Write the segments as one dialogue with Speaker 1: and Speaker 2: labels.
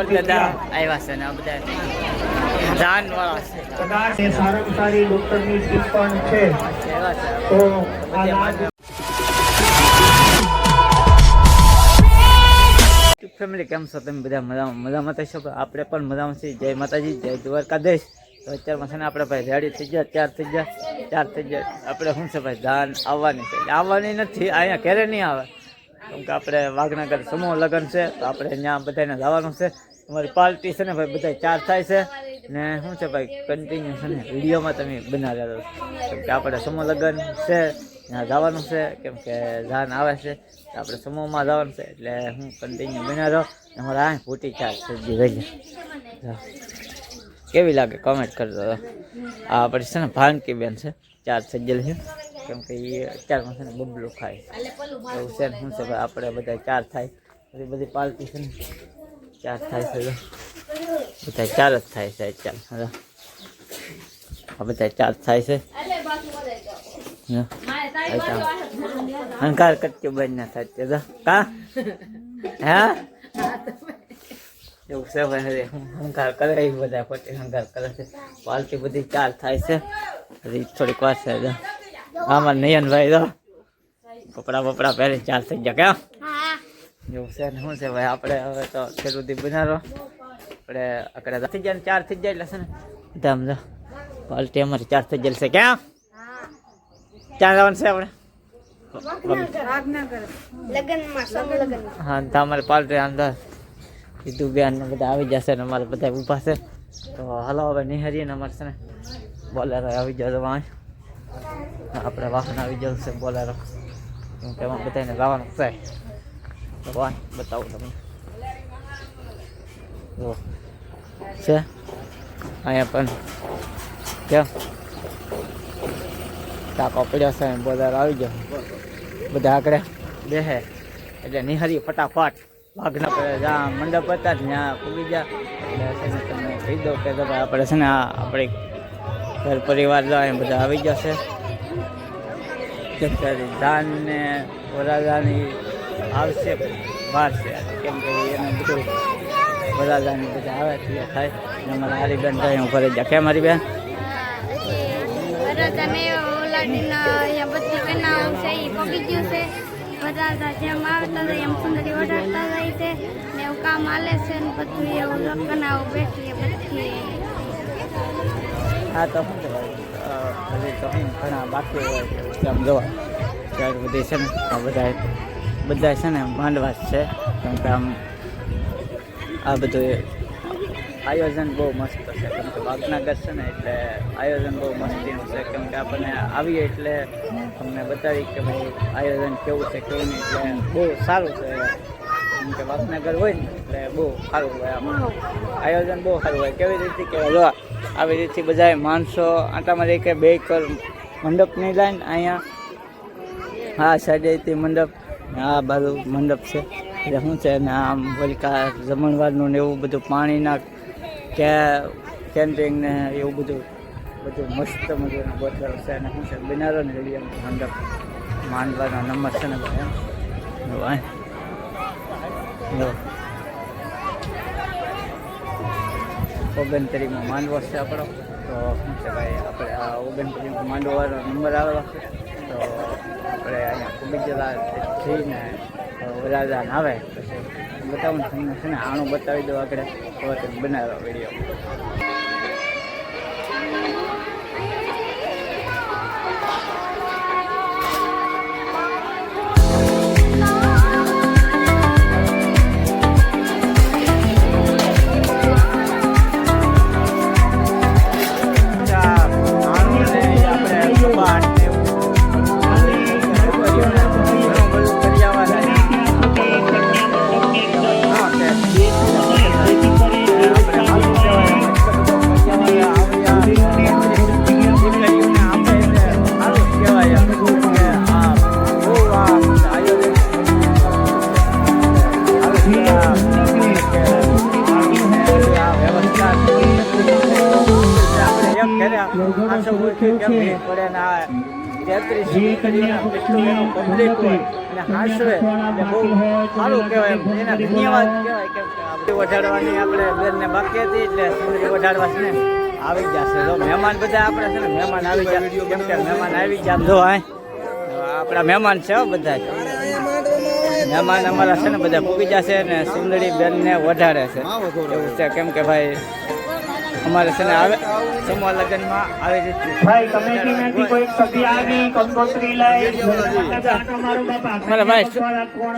Speaker 1: દાદા આવ્યા છે ને આ બધા જાન વાળા છે.
Speaker 2: કદાચ એ સારામાં સારી ડોક્ટરની ટીપ પણ છે. તો
Speaker 1: ફેમિલી કેમ છો તમે બધા? મજામાં થશો. આપણે પણ મજામાં છીએ. જય માતાજી, જય દ્વારકાધીશ. તો અત્યારમાં છે ને આપણે ભાઈ રેડી થઈ ગયા, તૈયાર થઈ ગયા. આપણે શું છે ભાઈ જાન આવવાની છે. આવવાની નથી, અહીંયા ઘરે નહીં આવે કેમ કે આપણે વાઘનગર સમૂહ લગ્ન છે તો આપણે ત્યાં બધાને જવાનું છે. અમારી પાર્ટી છે ને ભાઈ બધા 4 થાય છે ને શું છે ભાઈ કન્ટિન્યુ છે ને વિડીયોમાં તમે બનાવ્યા રહો કેમ કે આપણે સમૂહ લગ્ન છે ત્યાં જવાનું છે કેમ કે જાન આવે છે આપણે સમૂહમાં જવાનું છે એટલે હું કન્ટિન્યુ બનાવ્યો. અમારા આ ફૂટી 4 સબ્જી રહી કેવી લાગે કોમેન્ટ કરજો. આ આપણે છે ને ભાનકી બેન છે 4 સજ્જલ છે કેમ કે એ અત્યારમાં છે ને બબલું ખાય એવું છે ને શું છે ભાઈ આપણે બધા 4 થાય બધી પાર્ટી છે ને 4 થાય છે બધા 4 જ થાય છે અત્યારે આ બધા 4 થાય છે અંકાર કટકી બંધ ના થાય કા હા એવું છે ભાઈ અંકાર કરે એ બધા ખોટી અંકાર કરે છે. પાર્ટી બધી 4 થાય છે હજી થોડીક વાર છે. આમાં નયનભાઈ તો કપડા પહેરી 4 થઈ ગયા કેમ એવું છે ને શું છે ભાઈ આપણે હવે તો ખેડૂતી બનાવો આપણે આકડા થઈ જાય ને 4 થઈ જાય એટલે છે ને બધા સમજો પાર્ટી અમારી 4 થઈ જાય છે કેમ ક્યાં જવાનું છે આપણે હા તો અમારી પાર્ટી અંદર કીધું બેન ને બધા આવી જશે ને અમારે બધા ઊભા છે તો હાલો હવે નિહારીએ ને અમારે છે ને બોલેરો આવી જશે આપણે વાહન આવી જવું છે બોલેરો કેમ કે એમાં બધાને જવાનું છે તો વાહન બતાવું તમને જો છે અહીંયા પણ કેમ ટાંકો પડ્યો છે બોલેરો આવી ગયો બધા આગળ બેસે એટલે નિહારી ફટાફટ વાઘના પડે જ્યાં મંડપ હતા ત્યાં પૂગી ગયા એટલે તમે કહી દો કે આપણે છે ને આપણે ઘર પરિવાર જાય બધા આવી જશે કેમ કે ધાન ને વરાજાની આવશે બહાર છે કેમ કે એને બધું વરાજાની બધા આવે એટલે થાય ને અમારા હારીબેન જાય હું ઘરે જા કેમ મારી બેન
Speaker 3: જેમ આવતા જાય એમ સુંદરી વઢાડતા જાય છે ને એવું કામ હાલે છે ને બધું એવું લગ્ન આવું બેઠીએ બધી
Speaker 1: હા તો શું કહેવાય હજી તો ઘણા બાકી હોય આમ જોવા ત્યારે બધી છે ને બધા છે ને માંડવા જ છે કેમ કે આમ આ બધું આયોજન બહુ મસ્ત છે કેમ કે વાઘનગર છે ને એટલે આયોજન બહુ મસ્તીનું છે કેમ કે આપણને આવીએ એટલે અમને બતાવી કે ભાઈ આયોજન કેવું છે કેવું નહીં એટલે બહુ સારું છે કેમ કે વાઘનગર હોય ને એટલે બહુ સારું હોય આમાં આયોજન બહુ સારું હોય. કેવી રીતે કે જો આવી રીતે બધા માણસો આટામાં રહી કે 2 કર મંડપની લાઈન અહીંયા આ સાઈડેથી મંડપ આ બાજુ મંડપ છે એટલે શું છે ને આમ વલિકા જમણવારનું ને એવું બધું પાણીના કેન્ટીન ને એવું બધું મસ્ત મજાના બોટલ છે અને શું છે બનારો ને રેડિયમ મંડપ માંડવાનો નંબર છે ને ભાઈ ઓગણત્રીમાં માંડવો છે આપણો તો શું છે ભાઈ આપણે આ 29 માંડવાનો નંબર આવેલો છે તો આપણે અહીંયા ખૂબ જઈને વરાજાન આવે પછી બતાવું તમને છે ને આણું બતાવી દો આગળ તો બનાવ્યો વિડીયો. 33 એટલું એનું પબ્લિક હોય અને હાસવે એટલે બહુ સારું કહેવાય એમ એના ધન્યવાદ કહેવાય કેમ કે આપણે વધારવાની આપણે બેનને બાકી હતી એટલે સુંદરી વધારવા છે ને આવી જશે જો મહેમાન બધા આપણે છે ને મહેમાન આવી જાય કેમ કે મહેમાન આવી જાય જો આપણા મહેમાન છે બધા મહેમાન અમારા છે ને બધા પૂગી જશે ને સુંદરી બેનને વધારે છે એવું છે કેમ કે ભાઈ અમારે છે ને આવે સમૂહ લગ્નમાં આવી રીતે
Speaker 2: ભાઈ કમિટીમાંથી કોઈ સભ્ય આવી કંકોત્રી લઈ
Speaker 1: અમારા ભાઈ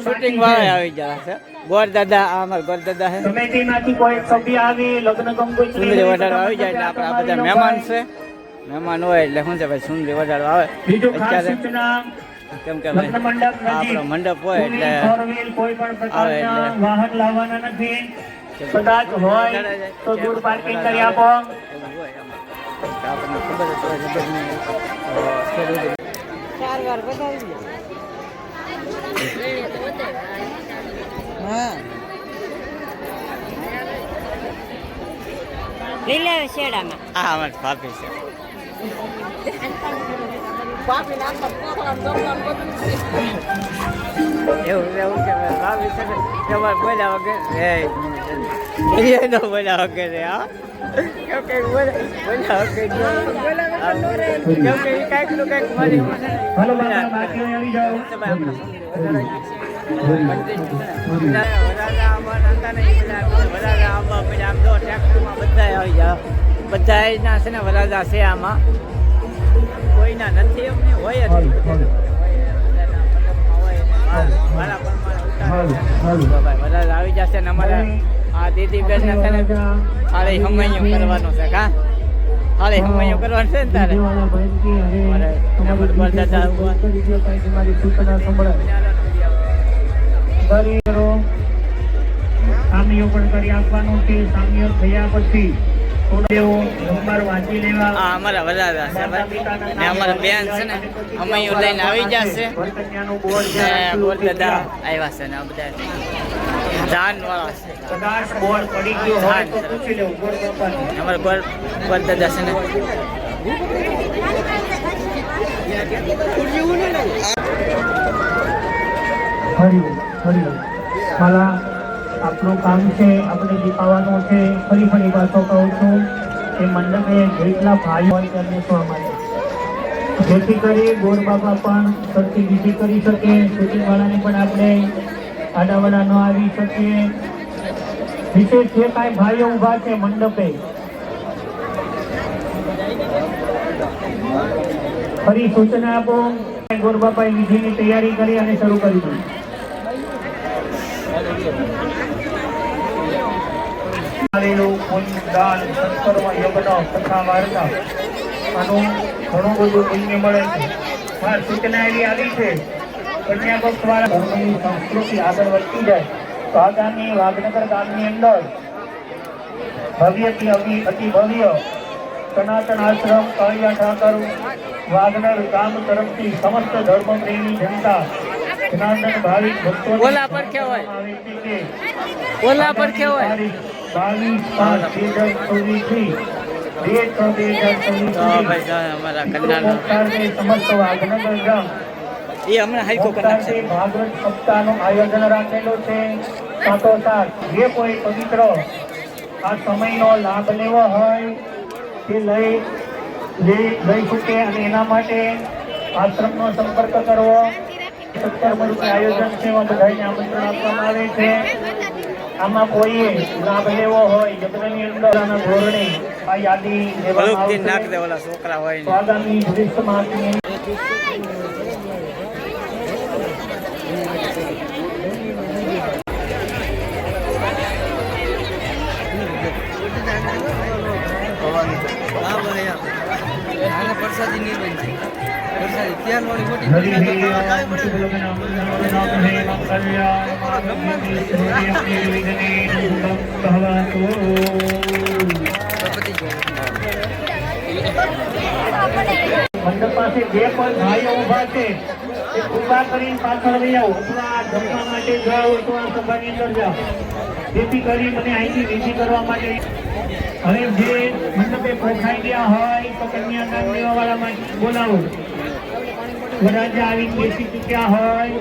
Speaker 1: શૂટિંગ વાળા આવી ગયા છે ગોર દાદા અમારા ગોર દાદા છે
Speaker 2: કમિટીમાંથી કોઈ સભ્ય આવી લગ્ન કંકોત્રી
Speaker 1: સુંદરી વધારો આવી જાય એટલે આપણે આ બધા મહેમાન છે મહેમાન હોય એટલે શું છે ભાઈ સુંદરી વધારો આવે
Speaker 2: બીજું ખાસ
Speaker 1: અત્યારે
Speaker 2: સૂચના
Speaker 1: કેમ કે ભાઈ
Speaker 2: લગ્ન મંડપ
Speaker 1: આપણો મંડપ હોય એટલે
Speaker 2: કોઈ પણ
Speaker 1: આવે એટલે
Speaker 2: પ્રકારના વાહન લાવવાના નથી કદાચ હોય તો દૂર પાર્કિંગ કરી આપો
Speaker 1: આપણને ખબર જ હોય જબરની
Speaker 3: લીલા શેડામાં
Speaker 1: હા અમારી ભાભી છે એવું કે ભાભી છે ને તમારે બોલ્યા વગર નો બોલ્યા વગર હા કેમ કે બોલ્યા વગર કેમ કે કાંઈક નું કાંઈક મારી
Speaker 2: હાલો બાબા બાકી આવી જાઓ
Speaker 1: બધા છે ને વરાજા છે આમાં કોઈના નથી એમને હોય જ વરાજા આવી જશે ને અમારે આ દીદી બેન ને છે ને ખાલે હમૈયું કરવાનું છે કા ખાલે હમૈયું કરવાનું છે ને તારે
Speaker 2: સામીઓ પણ કરી આપવાનું છે સામીઓ થયા પછી વાંચી લેવા
Speaker 1: અમારા વરાજા છે ભાઈ ને અમારા બેન છે ને હમૈયું લઈને આવી જશે બોલ દાદા આવ્યા છે ને આ બધા જાન વાળા છે
Speaker 2: કદાચ બોર્ડ પડી ગયો હોય તો પૂછી લેવું બોર્ડ બાપાને
Speaker 1: અમારા બોલ દાદા છે ને
Speaker 2: હરિયો માલા આપણું કામ છે આપણે દીપાવાનું છે ફરી પાછો કહું છું કે મંડપે જેટલા ભાઈ હોય તેમને શું માટે જેથી કરી ગોર બાપા પણ સરખી વિધિ કરી શકે શૂટિંગ વાળાને પણ આપણે આડાવાડા ન આવી શકીએ વિશેષ જે કાંઈ ભાઈઓ ઊભા છે મંડપે ફરી સૂચના આપો ગોર બાપાએ વિધિની તૈયારી કરી અને શરૂ કરી દીધી આનું ઘણું બધું પુણ્ય મળે છે સૂચના એવી આવી છે કન્યા પક્ષ વાળા ધર્મની સંસ્કૃતિ આગળ વધતી જાય તો આગામી વાઘનગર ગામની અંદર ભવ્યથી અતિ ભવ્ય સનાતન આશ્રમ કાળિયા ઠાકર વાઘનગર ગામ તરફથી સમસ્ત ધર્મપ્રેમી જનતા જનાર્દન ભાવિક ભક્તો
Speaker 1: ઓલા પર કેવાય ઓલા પર કેવાય
Speaker 2: 22/5/2024 સમસ્ત વાઘનગર ગામ
Speaker 1: એ હમણાં હાઈકો કનેક્શન
Speaker 2: ભાગવત સપ્તાહનું આયોજન રાખેલું છે સાથોસાથ જે કોઈ પવિત્ર આ સમયનો લાભ લેવો હોય તે લઈ શકે અને એના માટે આશ્રમનો સંપર્ક કરવો 17 આયોજન છે એમાં બધાને આમંત્રણ આપવામાં આવે છે આમાં કોઈએ લાભ લેવો હોય યજ્ઞની અંદરના ધોરણે આ યાદી લેવામાં
Speaker 1: નાખ દે ઓલા છોકરા હોય ને
Speaker 2: આગામી ભવિષ્યમાં
Speaker 1: પ્રસાદી નહીં બનતી પ્રસાદી ત્યાં લોડી મોટી
Speaker 2: મંડપ પાસે જે પણ ભાઈઓ ઉભા છે એ કૃપા કરીને પાછળ લઈ આવો અથવા જમવા માટે જાઓ તો આ સભાની અંદર જાઓ જેથી કરી મને અહીંથી વિધિ કરવા માટે હવે જે મંડપે પોખાઈ ગયા હોય તો કન્યાદાન દેવા વાળા બોલાવો વરરાજા આવી બેસી ચૂક્યા હોય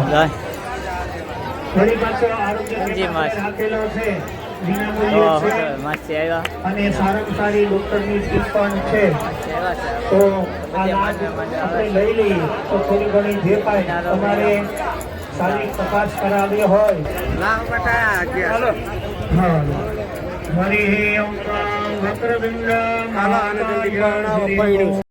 Speaker 1: જાય
Speaker 2: વળી પાછો આરોગ્ય
Speaker 1: જી,
Speaker 2: કેન્દ્ર
Speaker 1: માસ.
Speaker 2: રાખેલો છે વિનામૂલ્યે છે
Speaker 1: માસી આવ્યા
Speaker 2: અને સારામાં સારી ડોક્ટરની ફીસ પણ છે
Speaker 1: આવ્યા છે
Speaker 2: તો આ લાભ આપણે લઈ લઈએ તો થોડી ઘણી જે કાંઈ તમારે સારી તપાસ કરાવી હોય હા હરિ ઓમ વક્રતુંડ મહાકાય